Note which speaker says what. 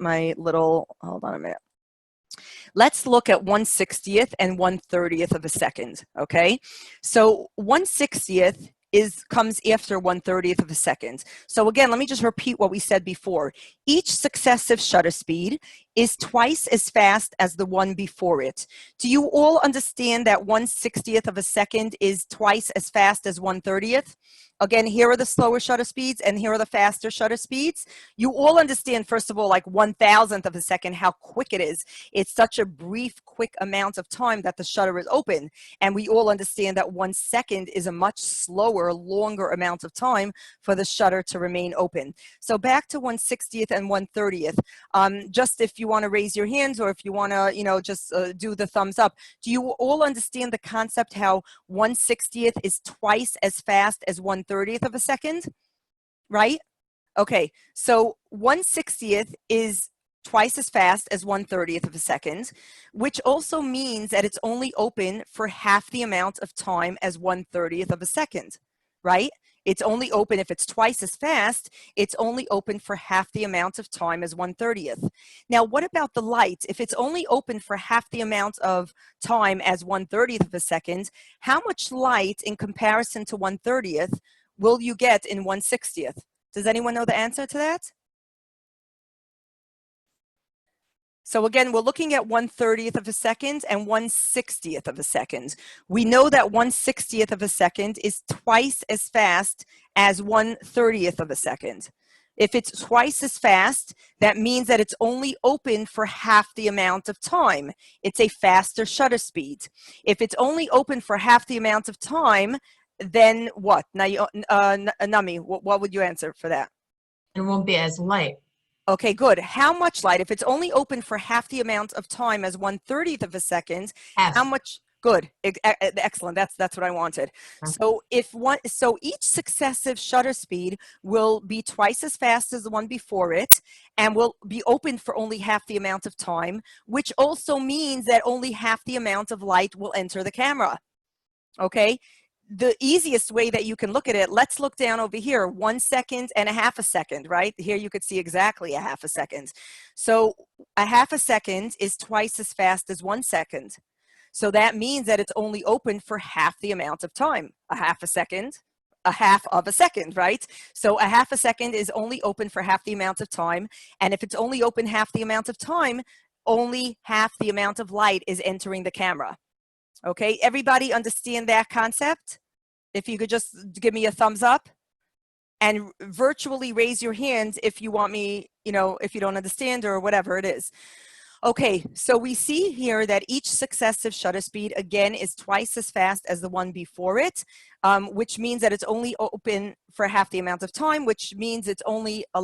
Speaker 1: my little, hold on a minute. Let's look at 1/60th and 1/30th of a second, okay? So 1/60th comes after 1/30th of a second. So again, let me just repeat what we said before. Each successive shutter speed is twice as fast as the one before it. Do you all understand that 1/60th of a second is twice as fast as 1/30th? Again, here are the slower shutter speeds and here are the faster shutter speeds. You all understand, first of all, like 1,000th of a second, how quick it is. It's such a brief, quick amount of time that the shutter is open. And we all understand that 1 second is a much slower, longer amount of time for the shutter to remain open. So back to 1/60th and 1/30th. Just if you want to raise your hands or if you want to, just do the thumbs up. Do you all understand the concept how 1/60th is twice as fast as 1/30th of a second? Right? Okay, so 1/60th is twice as fast as 1/30th of a second, which also means that it's only open for half the amount of time as 1/30th of a second, right? It's only open if it's twice as fast, it's only open for half the amount of time as 1/30th. Now, what about the light? If it's only open for half the amount of time as 1/30th of a second, how much light in comparison to 1/30th will you get in 1/60th? Does anyone know the answer to that? So again, we're looking at 1/30th of a second and 1/60th of a second. We know that 1/60th of a second is twice as fast as 1/30th of a second. If it's twice as fast, that means that it's only open for half the amount of time. It's a faster shutter speed. If it's only open for half the amount of time, then what? Now, Nami, what would you answer for that?
Speaker 2: It won't be as light.
Speaker 1: Okay, good. How much light? If it's only open for half the amount of time as 1/30th of a second,
Speaker 2: Half.
Speaker 1: how much? Good. Excellent. That's what I wanted. So so each successive shutter speed will be twice as fast as the one before it and will be open for only half the amount of time, which also means that only half the amount of light will enter the camera. Okay? The easiest way that you can look at it, let's look down over here, 1 second and a half a second, right? Here you could see exactly a half a second. So a half a second is twice as fast as 1 second. So that means that it's only open for half the amount of time. A half a second, a half of a second, right? So a half a second is only open for half the amount of time. And if it's only open half the amount of time, only half the amount of light is entering the camera. Okay, everybody understand that concept? If you could just give me a thumbs up and virtually raise your hand if you want me, if you don't understand or whatever it is. Okay, so we see here that each successive shutter speed, again, is twice as fast as the one before it, which means that it's only open for half the amount of time, which means it's only